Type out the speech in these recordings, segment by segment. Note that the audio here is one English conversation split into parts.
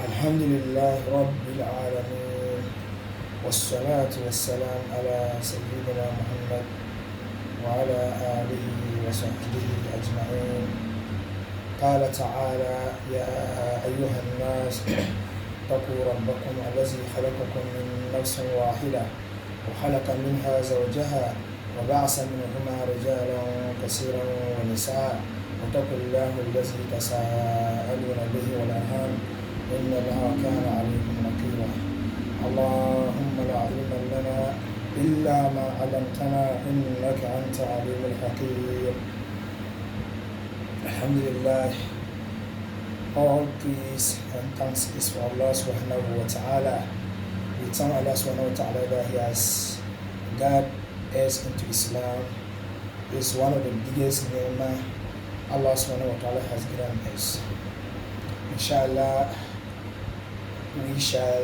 الحمد لله رب العالمين والصلاة والسلام على سيدنا محمد وعلى آله وصحبه أجمعين. قال تعالى: يا أيها الناس اتقوا ربكم الذي خلقكم من نفس واحدة وخلق منها زوجها وبعث منهما رجالا كثيرا ونساء واتقوا الله الذي تساءلون به والأرحام إن الله كان عليكم رقيبا. اللهم لا علم لنا إلا ما علمتنا إنك أنت عليم الحكيم. Alhamdulillah, all praise and thanks is for Allah subhanahu wa ta'ala. We thank Allah subhanahu wa ta'ala that He has guided us into Islam. It's one of the biggest ni'mah Allah subhanahu wa ta'ala has given us. Inshallah, we shall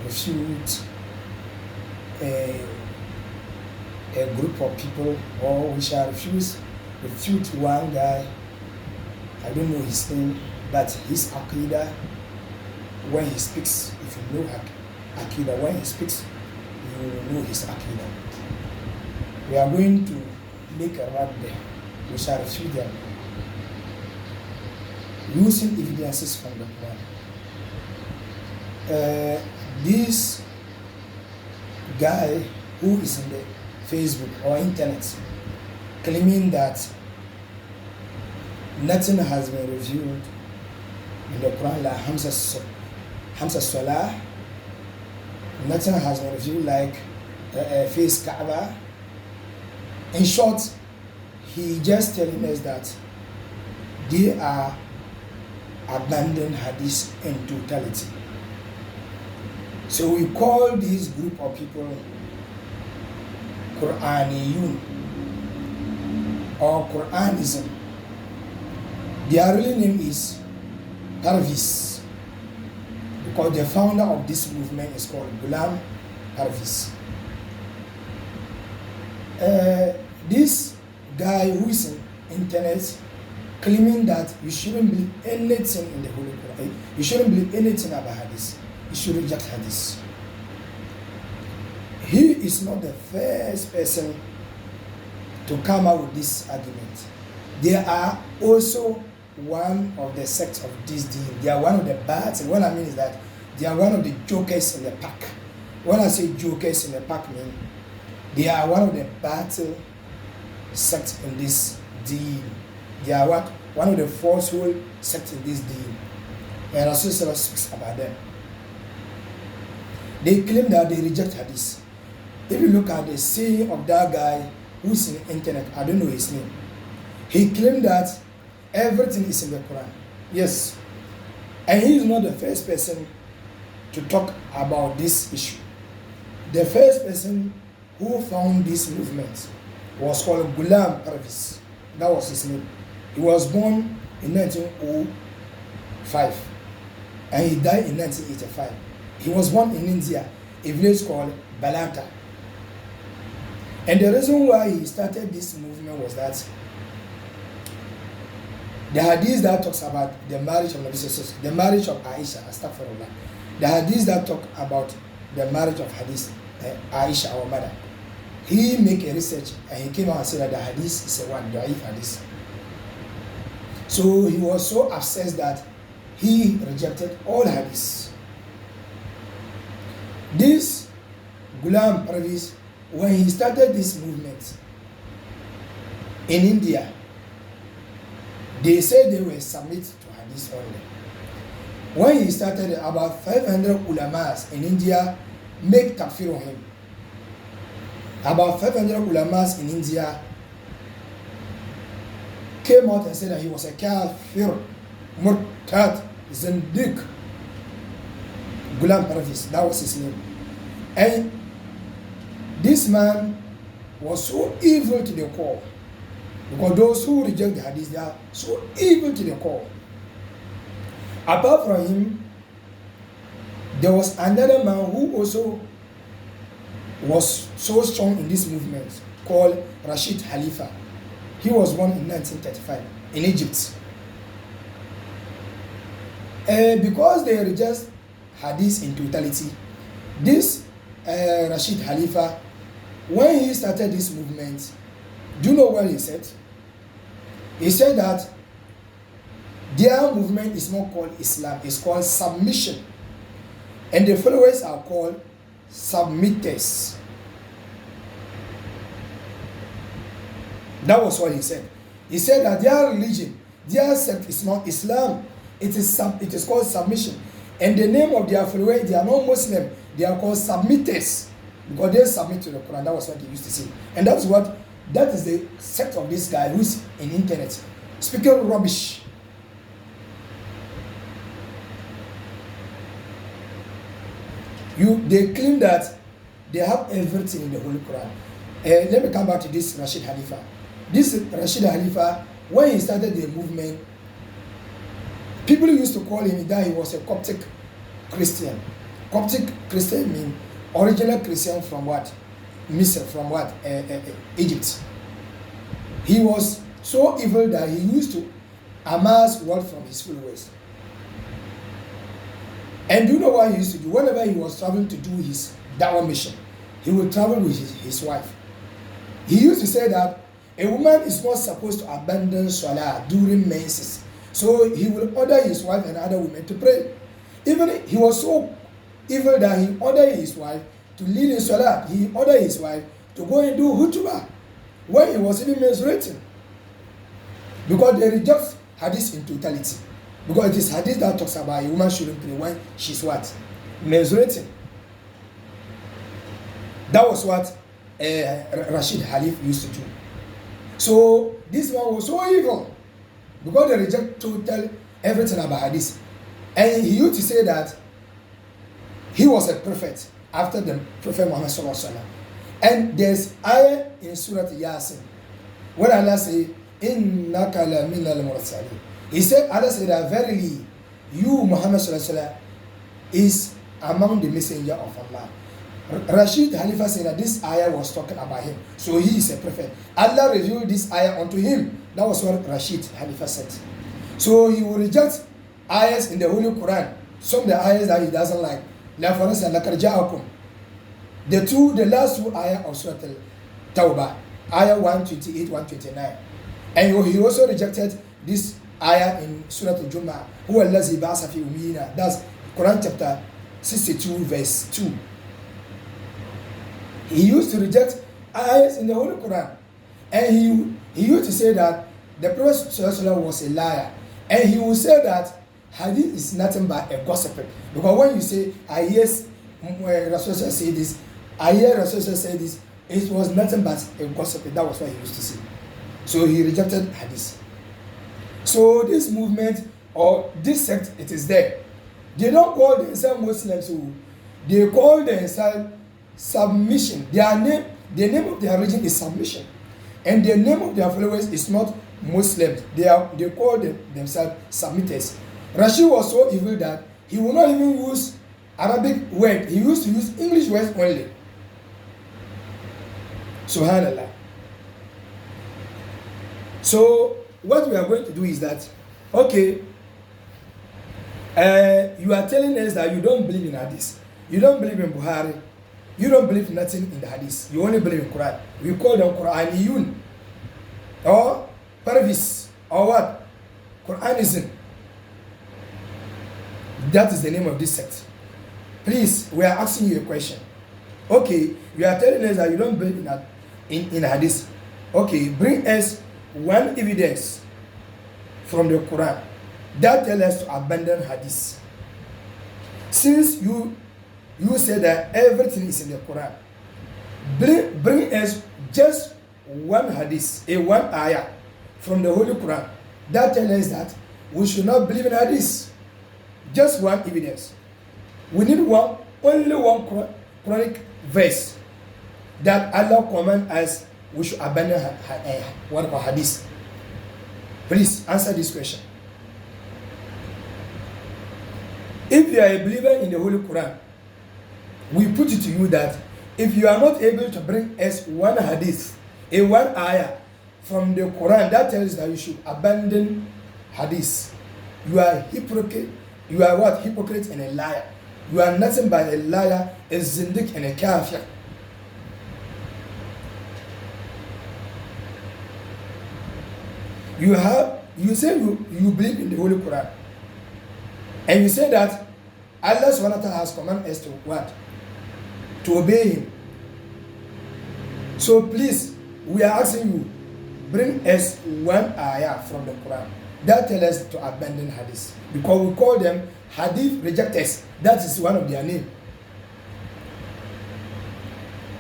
refute a group of people, or we shall refute one guy. I don't know his name, but his aqidah, when he speaks, if you know aqidah, when he speaks, you will know his aqidah. We are going to make a rap there. We shall refute them using evidences from the Quran. This guy who is in the Facebook or internet claiming that nothing has been revealed in the Quran like Hamza Salah, nothing has been revealed like face Kaaba. In short, he just telling us that they are abandoning Hadith in totality. So we call this group of people Quraniyoon or Quranism. Their real name is Parvezis, because the founder of this movement is called Parvezis. This guy who is on internet claiming that you shouldn't believe anything in the Holy Quran, you shouldn't believe anything about Hadith, you should reject Hadith. He is not the first person to come out with this argument. They are also one of the sects of this deen. They are one of the bats. What I mean is that they are one of the jokers in the pack. When I say jokers in the pack, I mean they are one of the battle sects in this deen. They are one of the falsehood sects in this deen. And Rasul speaks about them. They claim that they reject Hadith. If you look at the saying of that guy who's in the internet, I don't know his name. He claimed that everything is in the Quran. Yes. And he is not the first person to talk about this issue. The first person who found this movement was called Parvezis. That was his name. He was born in 1905 and he died in 1985. He was born in India, a village called Balata. And the reason why he started this movement was that the hadith that talks about the marriage of the marriage of Aisha, astaghfirullah, the hadith that talk about the marriage of Aisha, our mother, he make a research and he came out and said that the hadith is a one da'if hadith. So he was so obsessed that he rejected all hadiths. This Parvezis, when he started this movement in India, they said they were submit to Hadith only. When he started, about 500 ulamas in India make takfir on him. About 500 ulamas in India came out and said that he was a kafir, murtad, zindiq. Parvezis, that was his name. And this man was so evil to the core, because those who reject the hadith, they are so evil to the core. Apart from him, there was another man who also was so strong in this movement called Rashid Khalifa. He was born in 1935 in Egypt. Because they reject hadith in totality, this Rashid Khalifa, when he started this movement, do you know what he said? He said that their movement is not called Islam, it's called submission. And the followers are called submitters. That was what he said. He said that their religion, their sect is not Islam, it is called submission. And the name of their followers, they are not Muslim, they are called submitters. Because they submit to the Quran. That was what they used to say. And that is the sect of this guy who's in internet speaking rubbish. They claim that they have everything in the Holy Quran. Let me come back to this Rashid Khalifa. This Rashid Khalifa, when he started the movement, people used to call him that he was a Coptic Christian. Coptic Christian means original Christian from what? Misr, from what? Egypt. He was so evil that he used to amass wealth from his followers. And do you know what he used to do? Whenever he was traveling to do his dawah mission, he would travel with his wife. He used to say that a woman is not supposed to abandon salah during menses. So he would order his wife and other women to pray. Even he was so evil that he ordered his wife to lead in salah. He ordered his wife to go and do hutbah when he was even menstruating. Because they reject hadith in totality. Because it is hadith that talks about a woman shouldn't pray when she's what? Menstruating. That was what Rashid Khalif used to do. So this one was so evil because they reject total everything about hadith. And he used to say that he was a prophet after the Prophet Muhammad sallallahu alaihi wasallam. And there's ayah in Surah Yasin where Allah say, "Innaka la minal mursalin." He said, Allah said that verily you Muhammad sallallahu alaihi wasallam is among the messenger of Allah. Rashid Khalifa said that this ayah was talking about him. So he is a prophet. Allah revealed this ayah unto him. That was what Rashid Khalifa said. So he will reject ayahs in the Holy Quran. Some of the ayahs that he doesn't like. Like for instance, the last two ayah of Surah Tawbah, ayah 128, 129. And he also rejected this ayah in Surah Al-Jumu'ah. Huwa allazi ba'asa fi ummiyina. That's Quran chapter 62 verse 2. He used to reject ayahs in the Holy Quran. And he used to say that the Prophet was a liar. And he would say that hadith is nothing but a gossip. Because when you say, I hear Rasulullah say this, I hear Rasulullah say this, it was nothing but a gossip. That was what he used to say. So he rejected hadith. So this movement or this sect, it is there. They don't call themselves Muslims, they call themselves submission. The name of their religion is submission. And the name of their followers is not Muslims. They call themselves submitters. Rashid was so evil that he would not even use Arabic word. He used to use English words only. Subhanallah. So what we are going to do is that, okay, you are telling us that you don't believe in hadith. You don't believe in Buhari. You don't believe nothing in the hadith. You only believe in Quran. We call them Quranism or parvezis or what? Quranism. That is the name of this sect. Please, we are asking you a question. Okay, you are telling us that you don't believe in hadith. Okay, bring us one evidence from the Quran that tells us to abandon hadith. Since you say that everything is in the Quran, bring us just one hadith, one ayah from the Holy Quran that tells us that we should not believe in hadith. Just one evidence. We need only one Quranic verse that Allah commands us we should abandon what about hadith. Please answer this question. If you are a believer in the Holy Quran, we put it to you that if you are not able to bring us one hadith, one ayah from the Quran that tells that you should abandon hadith, you are a hypocrite you are what? Hypocrite and a liar. You are nothing but a liar, a zindiq and a kafir. You say you believe in the Holy Quran. And you say that Allah subhanahu wa ta'ala has commanded us to what? To obey him. So please, we are asking you, bring us one ayah from the Quran that tells us to abandon hadith. Because we call them hadith rejectors. That is one of their names.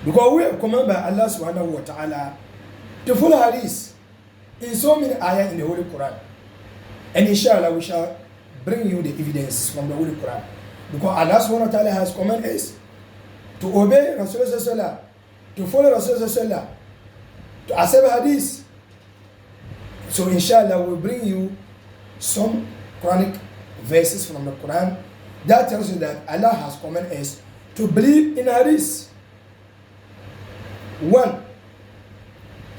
Because we are commanded by Allah subhanahu wa ta'ala to follow hadith in so many ayah in the Holy Quran. And inshallah we shall bring you the evidence from the Holy Quran. Because Allah subhanahu wa ta'ala has commanded us to obey Rasulullah, to follow Rasulullah, to accept hadith. So inshallah we'll bring you some Quranic verses from the Quran that tells you that Allah has commanded us to believe in hadith. 1.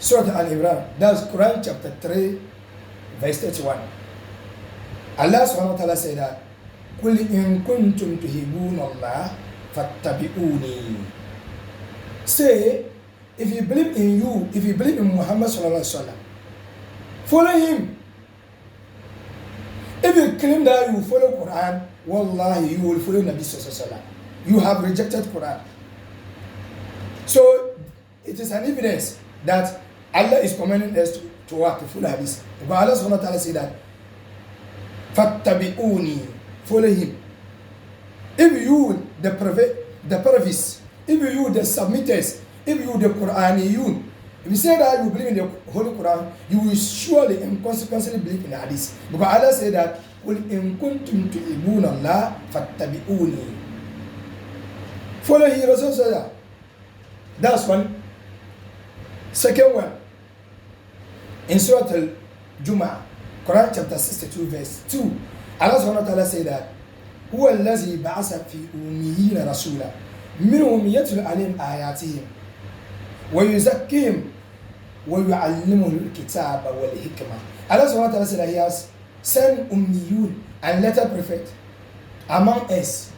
Surah Al-Imran, that's Quran chapter 3, verse 31. Allah subhanahu wa ta'ala said that, قُلْ إِن كُنْتُمْ تُحِبُّونَ اللَّهَ فَاتَّبِعُونِي. Say, if you believe in Muhammad sallallahu alaihi wasallam, follow him. If you claim that you follow Quran, wallahi, you will follow Nabi sallallahu alaihi wasallam. You have rejected Quran. So, it is an evidence that Allah is commanding us to work, to follow hadith. But Allah subhanahu wa ta'ala said that, فَاتَّبِعُونِي, follow him. If you, the parvezis, if you, the submitters, if you, the Quraniyoon, if you say that you believe in the Holy Quran, you will surely and consequently believe in the hadith. Because Allah said that, قُلْ إِن كُنْتُمْ تُحِبُّونَ اللَّهَ فَاتَّبِعُونِي. Follow him, Rasulullah. That's one. Second one, in Surah Al-Jumu'ah, Quran chapter 62, verse 2, Allah subhanahu wa ta'ala said that, هو الذي بعث في أميين رسولا منهم يتلو عليهم آياتهم ويزكيهم ويعلمهم الكتاب والحكمة. Allah subhanahu wa ta'ala said that he has sent ummiyun and letter prophet among us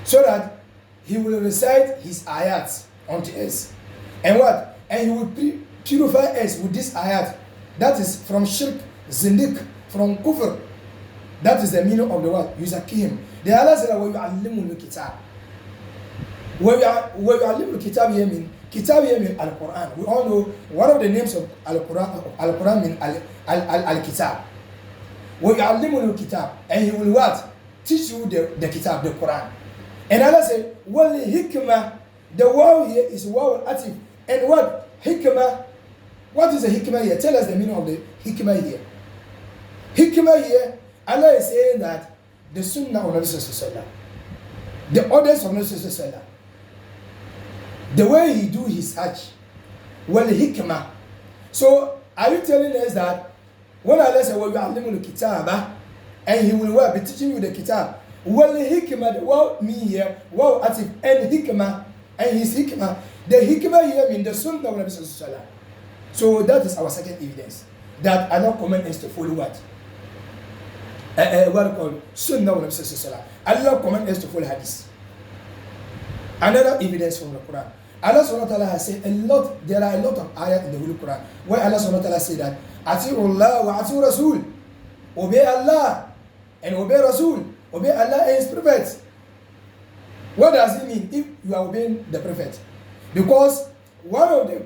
so that he will recite his ayats unto us. And what? And he will purify us with this ayat. That is from shirk, zindiq, from kufr. That is the meaning of the word yuzakihim. The Allah said, وَيُعَلِّمُ الْكِتَابِ. وَيُعَلِّمُ الْكِتَابِ here mean, kitab here mean Al-Quran. We all know one of the names of Al-Quran mean Al-Kitab. وَيُعَلِّمُ الْكِتَابِ. And he will what? Teach you the kitab, the Quran. And Allah said, وَالْحِكْمَةِ. The word here is word atif. And what? Hikmah. What is the hikmah here? Tell us the meaning of the hikmah here. Hikmah here, Allah is saying that the sunnah of Nabi sallallahu alaihi wasallam, the orders of Nabi sallallahu alaihi wasallam, the way he do his hajj, well, hikmah. So, are you telling us that when Allah says, well, yu'allimu al-kitaba, and he will be teaching you the kitab, well, hikmah, the word me here, word atif, and hikmah, and his hikmah, the hikmah here means the sunnah of Nabi sallallahu alaihi wasallam. So that is our second evidence that Allah commands us to follow what? What called sunnah of Nabi sallallahu alaihi wasallam. Allah commands us to follow hadith. Another evidence from the Quran. Allah subhanahu wa ta'ala has said there are a lot of ayat in the Holy Quran where Allah subhanahu wa ta'ala said that Ati'ullah wa ati'u Rasul. Obey Allah and obey Rasul. Obey Allah and his prophets. What does it mean if you are obeying the prophet? Because one of the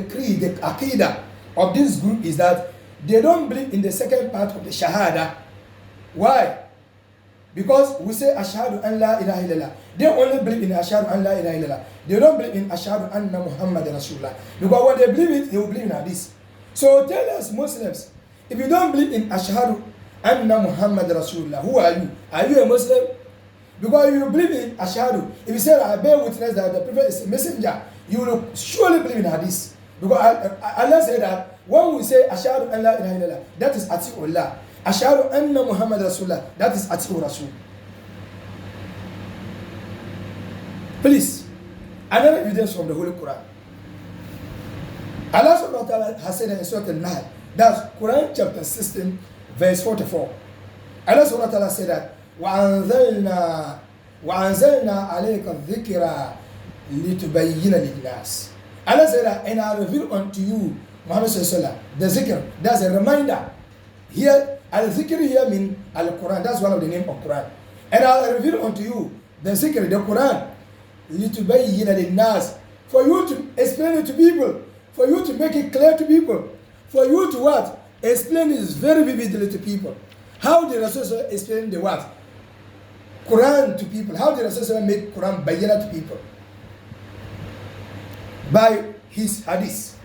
creed, the aqidah of this group is that they don't believe in the second part of the shahada. Why? Because we say ashhadu an la ilaha illallah. They only believe in ashhadu an la ilaha illallah. They don't believe in ashhadu anna Muhammad rasulullah. Because when they believe it, they will believe in hadith. So tell us Muslims, if you don't believe in ashhadu anna Muhammad rasulullah, who are you? Are you a Muslim? Because you believe in ashhadu. If you say I bear witness that the prophet is a messenger, you will surely believe in hadith. Because Allah said that when we say ashhadu an la ilaha illallah, that is ati'ullah. Ashhadu anna Muhammad rasulullah, that is ati'u Rasul. Please, another evidence from the Holy Quran. Allah subhanahu wa ta'ala has said in Surah Al-Nahl, that's Quran chapter 16, verse 44. Allah subhanahu wa ta'ala said that وَأَنزَلْنَا عَلَيْكَ الذِّكْرَ لِتُبَيِّنَ لِلنَّاسِ. Allah said that, and I reveal unto you, Muhammad sallallahu the zikr. That's a reminder. Here, al-zikr here means al-Quran. That's one of the name of Quran. And I reveal unto you the zikr, the Quran, لِتُبَيِّنَ لِلنَّاسِ, for you to explain it to people, for you to make it clear to people, for you to what? Explain it very vividly to people. How did Rasul explain the what? Quran to people. How did Rasul make Quran bayyana to people? By his hadith.